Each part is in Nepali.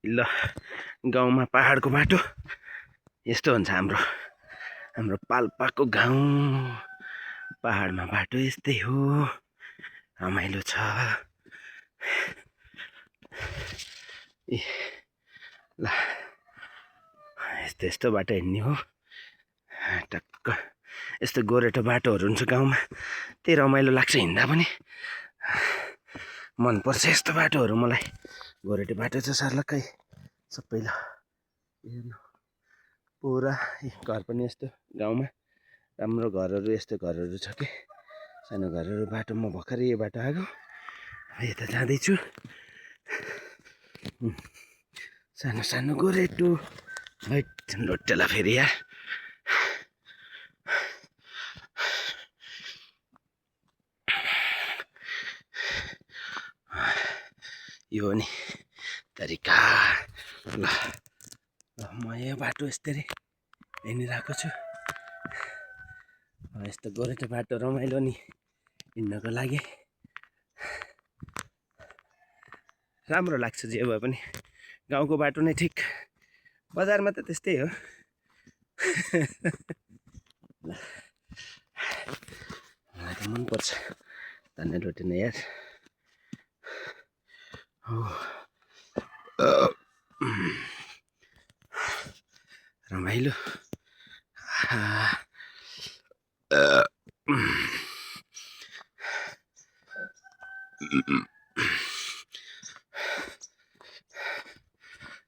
ल गाउँमा पहाडको बाटो यस्तो हुन्छ हाम्रो पाल्पाको गाउँ। पहाडमा बाटो यस्तै हो, रमाइलो छ। ए ल यस्तो बाटो हिँड्ने हो टक्क। यस्तो गोरेटो बाटोहरू हुन्छ गाउँमा, त्यही रमाइलो लाग्छ हिँड्दा पनि। मनपर्छ यस्तो बाटोहरू मलाई। गोरेटो बाटो छ सर्लक्कै सबै। ल हेर्नु पुरा घर पनि यस्तो गाउँमा राम्रो घरहरू, यस्तो घरहरू छ कि सानो घरहरू। बाटो म भर्खरै यो बाटो आएको, यता जाँदैछु। सानो सानो गोरेटो हैट लोटेला फेरि यार। यो नि तरिका। ल म यो बाटो यस्तरी हिँडिरहेको छु। यस्तो गोरेटो बाटो रमाइलो नि हिँड्नको लागि, राम्रो लाग्छ। जे भए पनि गाउँको बाटो नै ठिक, बजारमा त त्यस्तै हो। मलाई त मनपर्छ धन्य लोटेन यार। रमाइलो।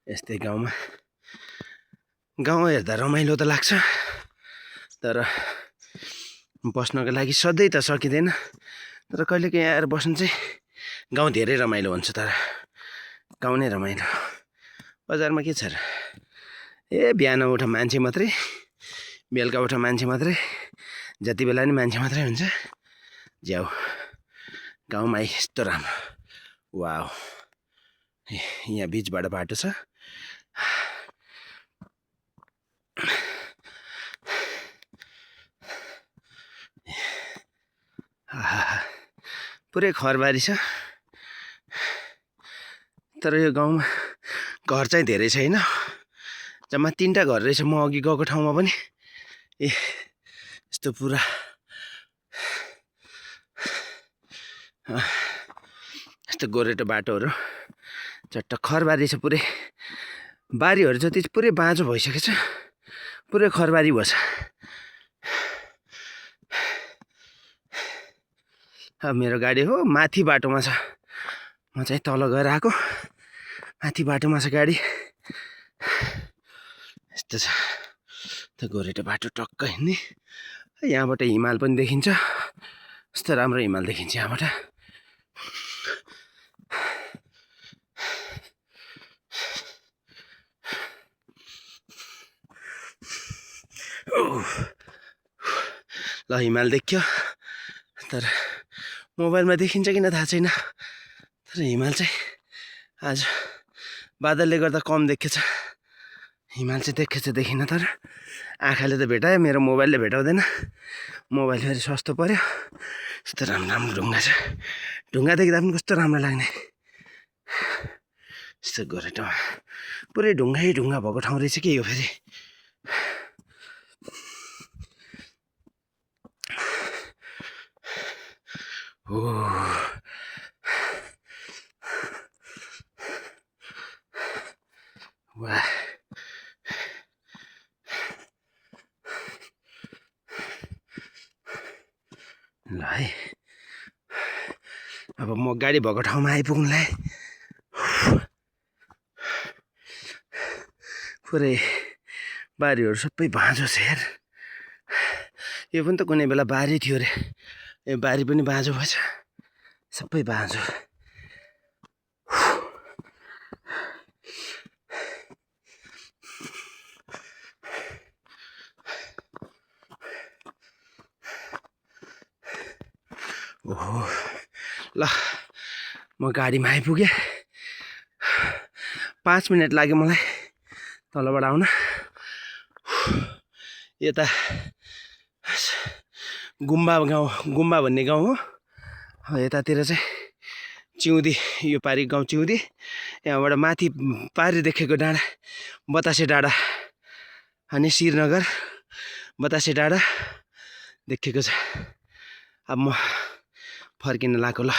यस्तै गाउँमा गाउँ हेर्दा रमाइलो त लाग्छ, तर बस्नको लागि सधैँ त सकिँदैन। तर कहिलेकाहीँ आएर बस्नु चाहिँ गाउँ धेरै रमाइलो हुन्छ। तर गाउँ नै रमाइलो, बजारमा के छ र। बिहान उठ मान्छे मात्रै, बेलुका उठ मान्छे मात्रै, जति बेला नि मान्छे मात्रै हुन्छ। ज्याउ गाउँमा यस्तो राम्रो। वाउ, यहाँ बिचबाट बाटो छ। पुरै खरबारी छ। तर यो गाउँमा घर चाहिँ धेरै छैन, जम्मा 3टा घर रहेछ म अघि गएको ठाउँमा पनि। यस्तो पुरा यस्तो गोरेटो बाटोहरू, चट्ट खरबारी छ पुरै। बारीहरू जति पुरै बाँझो भइसकेछ, पुरै खरबारी भएछ। अब मेरो गाडी हो माथि बाटोमा छ, म चाहिँ तल गएर आएको। माथि बाटोमा छ गाडी। यस्तो छ त गोरेटो बाटो टक्क हिँड्ने। यहाँबाट हिमाल पनि देखिन्छ, यस्तो राम्रो हिमाल देखिन्छ यहाँबाट। ल हिमाल देखियो, तर मोबाइलमा देखिन्छ किन थाहा छैन। तर हिमाल चाहिँ आज बादलले गर्दा कम देखेछ। हिमाल चाहिँ देखेछ देखिन, तर आँखाले त भेटायो, मेरो मोबाइलले भेटाउँदैन। मोबाइल फेरि सस्तो पर्यो। यस्तो राम्रो राम्रो ढुङ्गा छ, ढुङ्गा देख्दा पनि कस्तो राम्रो लाग्ने। यस्तो गोरेटोमा पुरै ढुङ्गै ढुङ्गा भएको ठाउँ रहेछ कि यो फेरि। वाह, ल है अब म गाडी भएको ठाउँमा आइपुग्नुलाई। पुरै बारीहरू सबै बाँझो छ यार। यो पनि त कुनै बेला बारी थियो अरे, यो बारी पनि बाँझो भएछ, सबै बाँझो। ओहो, ल म गाडीमा आइपुगेँ। 5 मिनट लाग्यो मलाई तलबाट आउन। यता गुम्बा गाउँ, गुम्बा भन्ने गाउँ हो। यतातिर चाहिँ चिउदी, यो पारि गाउँ चिउदी, यहाँबाट माथि पारि देखेको डाँडा बतासे डाँडा अनि श्रीनगर बतासे डाँडा देखेको छ। अब म फर्किन लाग्यो ल।